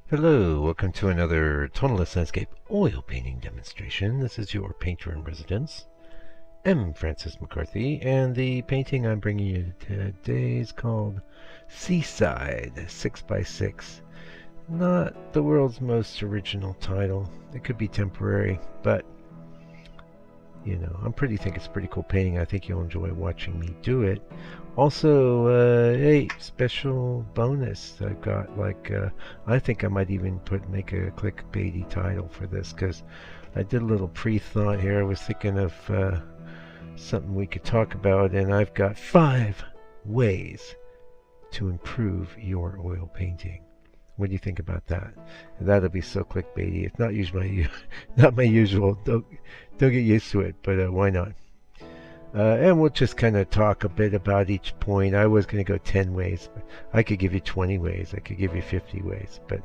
Hello, welcome to another tonalist landscape oil painting demonstration. This is your painter in residence, M. Francis McCarthy, and the painting I'm bringing you today is called Seaside 6x6. Not the world's most original title. It could be temporary, but you know, think it's a pretty cool painting. I think you'll enjoy watching me do it. Also, hey, special bonus. I've got I think I might even make a clickbaity title for this because I did a little pre-thought here. I was thinking of something we could talk about, and I've got 5 ways to improve your oil painting. What do you think about that? That'll be so clickbaity. It's not usually not my usual. Don't get used to it, but why not? And we'll just kind of talk a bit about each point. I was going to go 10 ways, but I could give you 20 ways. I could give you 50 ways, but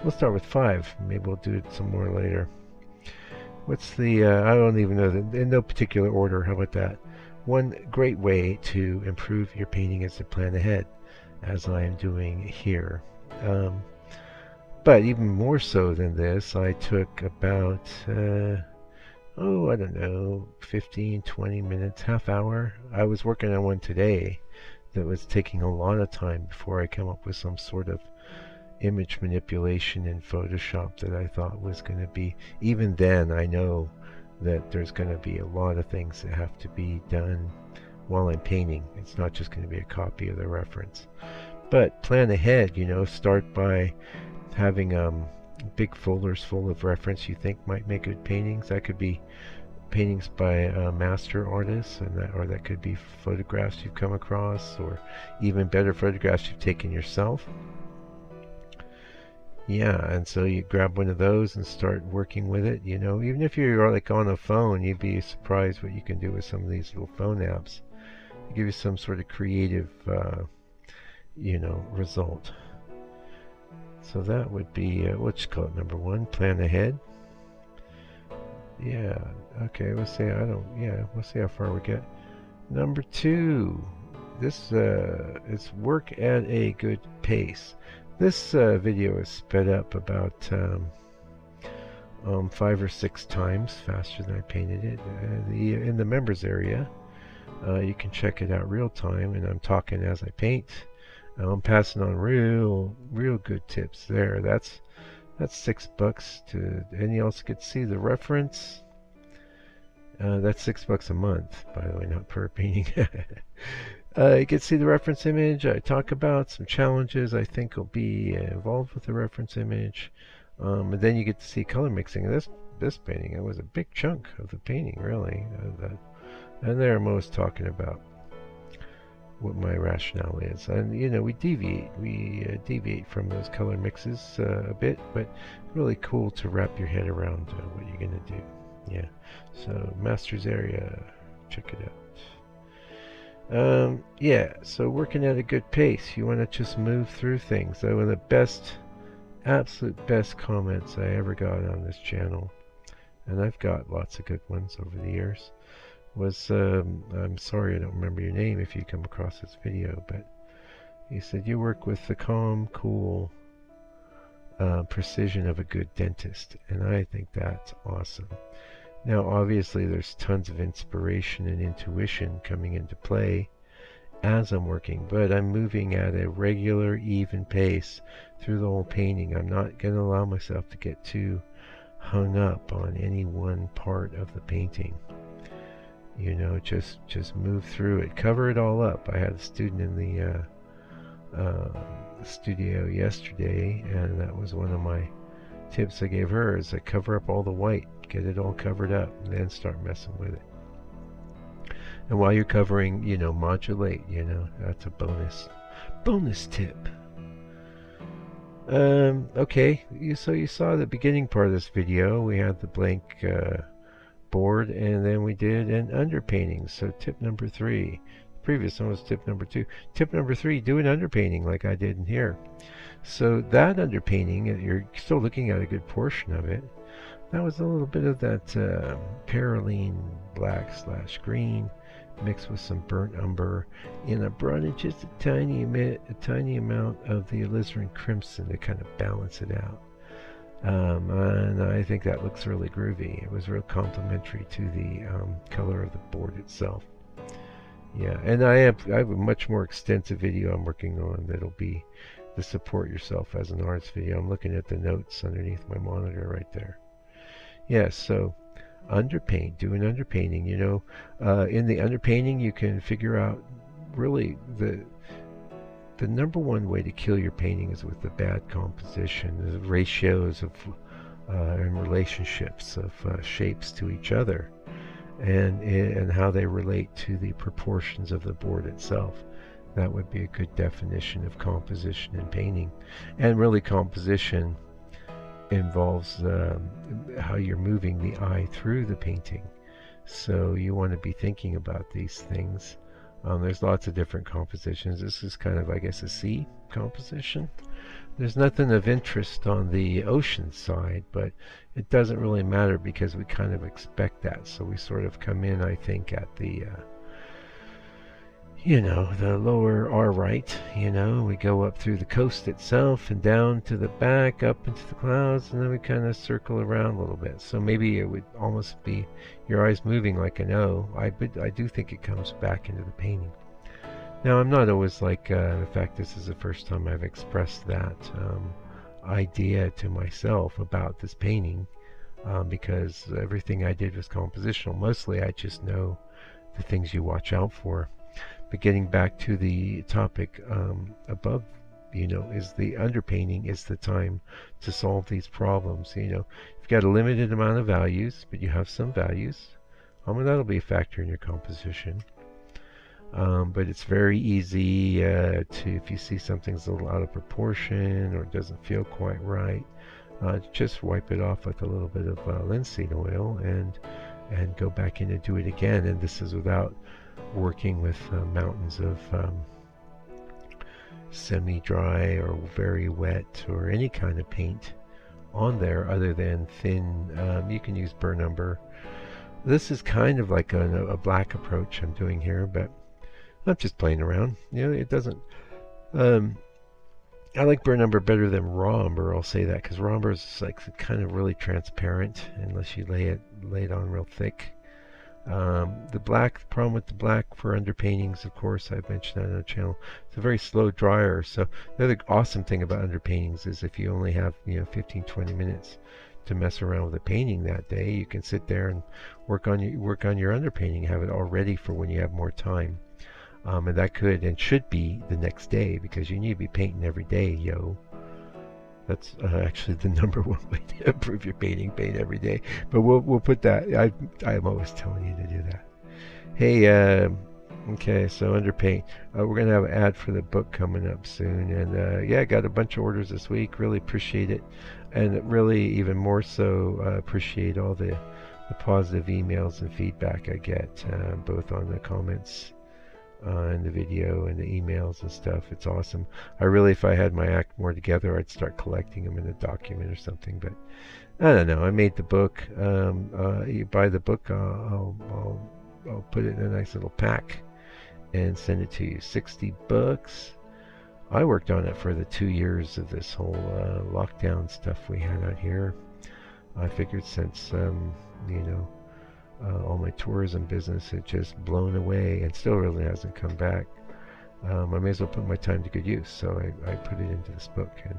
we'll start with 5. Maybe we'll do it some more later. What's the, I don't even know, in no particular order. How about that? One great way to improve your painting is to plan ahead, as I am doing here. But even more so than this, I took about, I don't know, 15, 20 minutes, half hour. I was working on one today that was taking a lot of time before I come up with some sort of image manipulation in Photoshop that I thought was going to be, even then I know that there's going to be a lot of things that have to be done while I'm painting. It's not just going to be a copy of the reference. But plan ahead, you know, start by having big folders full of reference you think might make good paintings. That could be paintings by master artists, or that could be photographs you've come across, or even better, photographs you've taken yourself. Yeah, and so you grab one of those and start working with it. You know, even if you're like on a phone, you'd be surprised what you can do with some of these little phone apps. They give you some sort of creative you know, result. So that would be, let's call it number 1, plan ahead. Yeah, okay, let's say we'll see how far we get. Number 2, this is work at a good pace. This video is sped up about 5 or 6 times faster than I painted it. In the members area, you can check it out real time, and I'm talking as I paint. I'm passing on real good tips there. That's $6 to, and you also get to see the reference. That's $6 a month, by the way, not per painting. You can see the reference image. I talk about some challenges I think will be involved with the reference image, and then you get to see color mixing. This painting, it was a big chunk of the painting, really. And there I'm always talking about what my rationale is, and you know, we deviate from those color mixes a bit, but really cool to wrap your head around what you're gonna do. Yeah, so master's area, check it out. Yeah, so working at a good pace, you want to just move through things. One of the absolute best comments I ever got on this channel, and I've got lots of good ones over the years, was, I'm sorry I don't remember your name if you come across this video, but he said you work with the calm, cool precision of a good dentist, and I think that's awesome. Now obviously there's tons of inspiration and intuition coming into play as I'm working, but I'm moving at a regular, even pace through the whole painting. I'm not going to allow myself to get too hung up on any one part of the painting. You know, just move through it, cover it all up. I had a student in the studio yesterday, and that was one of my tips I gave her, is to cover up all the white, get it all covered up, and then start messing with it. And while you're covering, you know, modulate, you know, that's a bonus tip. Okay, so you saw the beginning part of this video. We had the blank board, and then we did an underpainting. So tip number 3, the previous one was tip number 2. Tip number 3, do an underpainting like I did in here. So that underpainting, you're still looking at a good portion of it. That was a little bit of that Paraline black / green, mixed with some burnt umber, and I brought in just a tiny amount of the alizarin crimson to kind of balance it out. And I think that looks really groovy. It was real complementary to the color of the board itself. Yeah, and I have a much more extensive video I'm working on that'll be the support yourself as an artist video. I'm looking at the notes underneath my monitor right there. Yeah, so underpaint, doing underpainting. You know, in the underpainting you can figure out really the number one way to kill your painting is with the bad composition, the ratios of and relationships of shapes to each other, and how they relate to the proportions of the board itself. That would be a good definition of composition in painting. And really, composition involves how you're moving the eye through the painting. So you want to be thinking about these things. There's lots of different compositions. This is kind of, I guess, a sea composition. There's nothing of interest on the ocean side, but it doesn't really matter because we kind of expect that. So we sort of come in, I think, at the you know, the lower R right, you know, we go up through the coast itself and down to the back, up into the clouds, and then we kind of circle around a little bit. So maybe it would almost be your eyes moving like an O. I do think it comes back into the painting. Now, I'm not always like, in fact, this is the first time I've expressed that idea to myself about this painting, because everything I did was compositional. Mostly I just know the things you watch out for. But getting back to the topic above, you know, is the underpainting is the time to solve these problems. You know, you've got a limited amount of values, but you have some values. And that'll be a factor in your composition. But it's very easy to, if you see something's a little out of proportion or doesn't feel quite right, just wipe it off with a little bit of linseed oil and go back in and do it again. And this is without working with mountains of semi-dry or very wet or any kind of paint on there other than thin. You can use burnt umber. This is kind of like a black approach I'm doing here, but I'm just playing around. You know, it doesn't. I like burnt umber better than raw umber. I'll say that because raw umber is like kind of really transparent unless you lay it on real thick. The problem with the black for underpaintings, of course, I've mentioned that on the channel, it's a very slow dryer. So the other awesome thing about underpaintings is if you only have 15-20 minutes to mess around with a painting that day, you can sit there and work on your underpainting, have it all ready for when you have more time. And that could and should be the next day, because you need to be painting every day, yo. That's actually the #1 way to improve your painting. Paint every day. But we'll put that. I'm always telling you to do that. Hey, okay, so underpaint. We're gonna have an ad for the book coming up soon, and yeah, got a bunch of orders this week. Really appreciate it, and really even more so appreciate all the positive emails and feedback I get, both on the comments in the video and the emails and stuff. It's awesome. I really, if I had my act more together, I'd start collecting them in a document or something, but I don't know. I made the book. You buy the book, I'll put it in a nice little pack and send it to you. $60. I worked on it for the 2 years of this whole lockdown stuff we had out here. I figured since all my tourism business had just blown away and still really hasn't come back, I may as well put my time to good use. So I put it into this book, and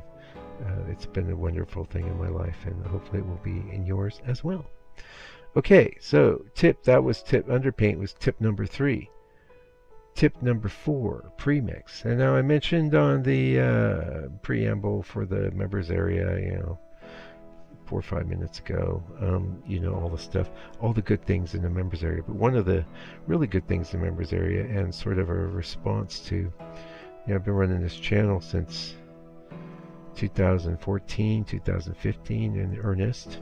it's been a wonderful thing in my life, and hopefully it will be in yours as well. Okay, so underpaint was tip number 3. Tip number 4, premix. And now I mentioned on the preamble for the members area, 4 or 5 minutes ago, all the stuff, all the good things in the members area. But one of the really good things in the members area, and sort of a response to, I've been running this channel since 2014, 2015 in earnest,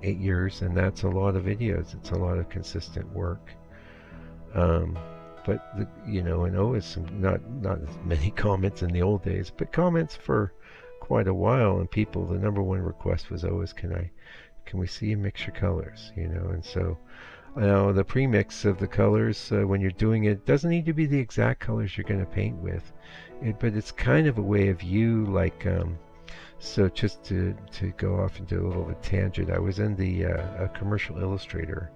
8 years, and that's a lot of videos. It's a lot of consistent work. But and always some not as many comments in the old days, but comments for quite a while, and people, the #1 request was always, can we see you mix your colors, and so Now the premix of the colors, when you're doing it, doesn't need to be the exact colors you're going to paint with, but it's kind of a way of you, like, so just to go off into a little of a tangent, I was in the a commercial illustrator,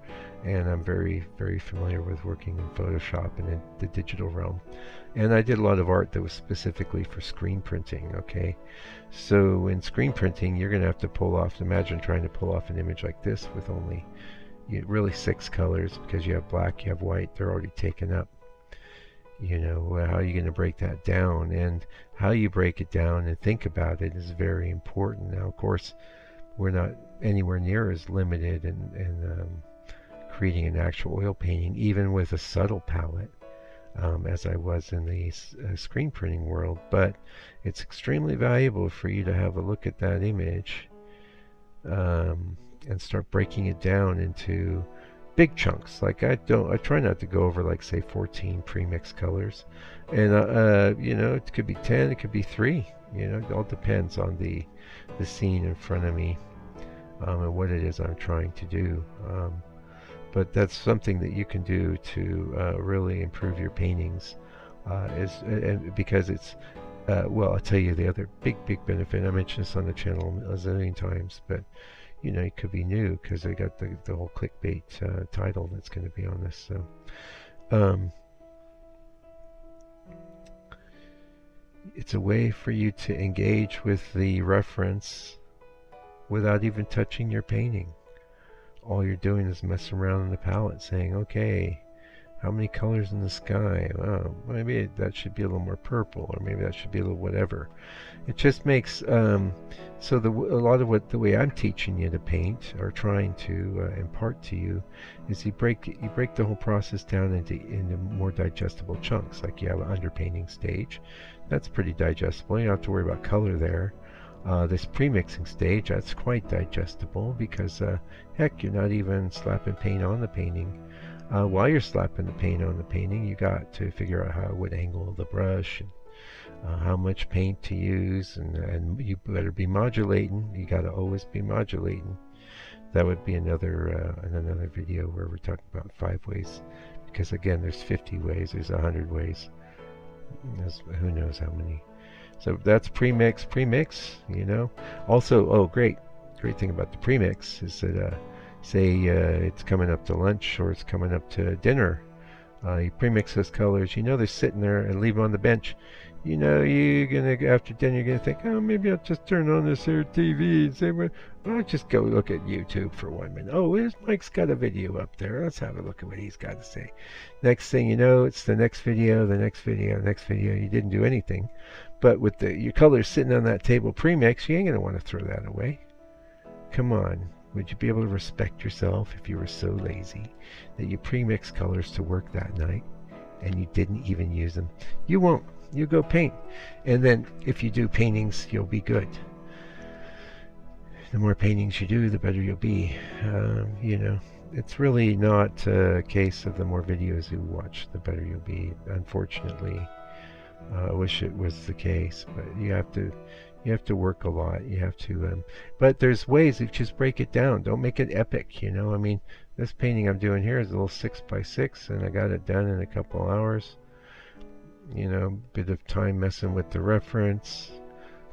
and I'm very, very familiar with working in Photoshop and in the digital realm. And I did a lot of art that was specifically for screen printing, okay? So in screen printing, you're going to have to pull off, imagine trying to pull off an image like this with only really 6 colors, because you have black, you have white, they're already taken up. You know, how are you going to break that down? And how you break it down and think about it is very important. Now, of course, we're not anywhere near as limited in creating an actual oil painting, even with a subtle palette, as I was in the screen printing world. But it's extremely valuable for you to have a look at that image and start breaking it down into big chunks. Like I try not to go over, like, say 14 pre-mixed colors, and you know, it could be 10, it could be 3, you know, it all depends on the scene in front of me, and what it is I'm trying to do. But that's something that you can do to really improve your paintings, because it's well, I'll tell you the other big benefit. I mentioned this on the channel a zillion times, but you know, it could be new because I got the whole clickbait title that's going to be on this. So it's a way for you to engage with the reference without even touching your painting. All you're doing is messing around in the palette, saying, okay, how many colors in the sky? Oh, maybe that should be a little more purple, or maybe that should be a little whatever. It just makes so a lot of what the way I'm teaching you to paint, or trying to impart to you, is you break the whole process down into more digestible chunks. Like you have an underpainting stage, that's pretty digestible. You don't have to worry about color there. This pre-mixing stage, that's quite digestible, because heck, you're not even slapping paint on the painting. While you're slapping the paint on the painting, you got to figure out what angle of the brush, and how much paint to use, and you better be modulating. You got to always be modulating. That would be another video where we're talking about 5 ways, because again, there's 50 ways, there's 100 ways, who knows how many. So that's premix, you know. Also, oh, great thing about the premix is that say it's coming up to lunch, or it's coming up to dinner, you premix those colors, you know, they're sitting there, and leave them on the bench. You know, you're gonna, after dinner, you're gonna think, oh, maybe I'll just turn on this here TV and say, well, I'll just go look at YouTube for 1 minute. Oh, Mike's got a video up there, let's have a look at what he's got to say. Next thing you know, it's the next video, the next video, the next video. You didn't do anything. But with your colors sitting on that table premix, you ain't gonna want to throw that away. Come on. Would you be able to respect yourself if you were so lazy that you pre-mixed colors to work that night and you didn't even use them? You won't. You go paint. And then if you do paintings, you'll be good. The more paintings you do, the better you'll be. You know, it's really not a case of the more videos you watch, the better you'll be. Unfortunately, I wish it was the case, but you have to work a lot. You have to, but there's ways of just break it down. Don't make it epic, you know. I mean, this painting I'm doing here is a little 6x6, and I got it done in a couple hours. You know, bit of time messing with the reference,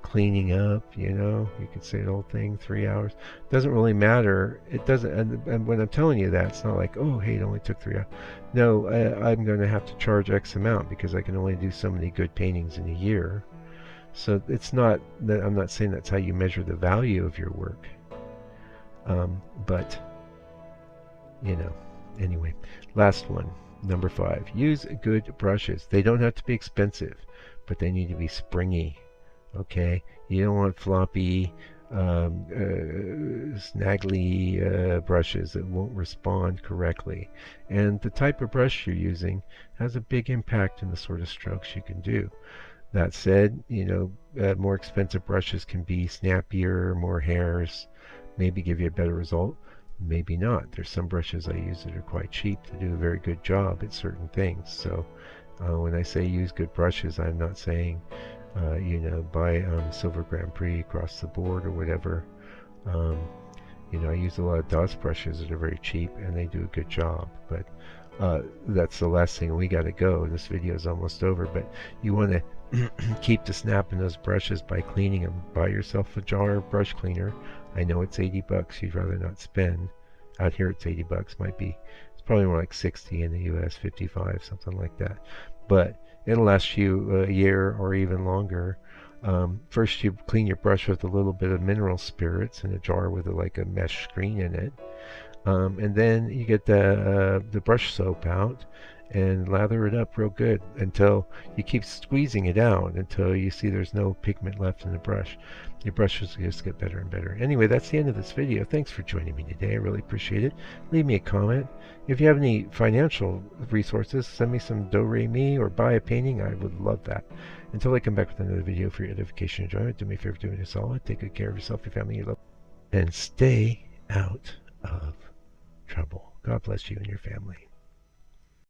cleaning up, you know. You could say the whole thing, 3 hours. Doesn't really matter. It doesn't, and when I'm telling you that, it's not like, oh, hey, it only took 3 hours. No, I'm going to have to charge X amount because I can only do so many good paintings in a year. So it's not that, I'm not saying that's how you measure the value of your work. But, you know, anyway, last one, number 5. Use good brushes. They don't have to be expensive, but they need to be springy. Okay, you don't want floppy, snaggly brushes that won't respond correctly. And the type of brush you're using has a big impact in the sort of strokes you can do. That said, you know, more expensive brushes can be snappier, more hairs, maybe give you a better result, maybe not. There's some brushes I use that are quite cheap to do a very good job at certain things. So when I say use good brushes, I'm not saying you know, buy Silver Grand Prix across the board or whatever. You know, I use a lot of DOS brushes that are very cheap, and they do a good job. But that's the last thing. We got to go. This video is almost over, but you want to keep the snap in those brushes by cleaning them. Buy yourself a jar of brush cleaner. I know it's 80 bucks. You'd rather not spend. Out here it's 80 bucks. Might be, it's probably more like 60 in the US, 55, something like that. But it'll last you a year or even longer. First you clean your brush with a little bit of mineral spirits in a jar with like a mesh screen in it. And then you get the brush soap out and lather it up real good until you keep squeezing it out until you see there's no pigment left in the brush. Your brushes just get better and better. Anyway, that's the end of this video. Thanks for joining me today. I really appreciate it. Leave me a comment. If you have any financial resources, send me some do-re-mi or buy a painting. I would love that. Until I come back with another video for your edification and enjoyment, do me a favor, do me a solid. Take good care of yourself, your family, your love, and stay out of trouble. God bless you and your family.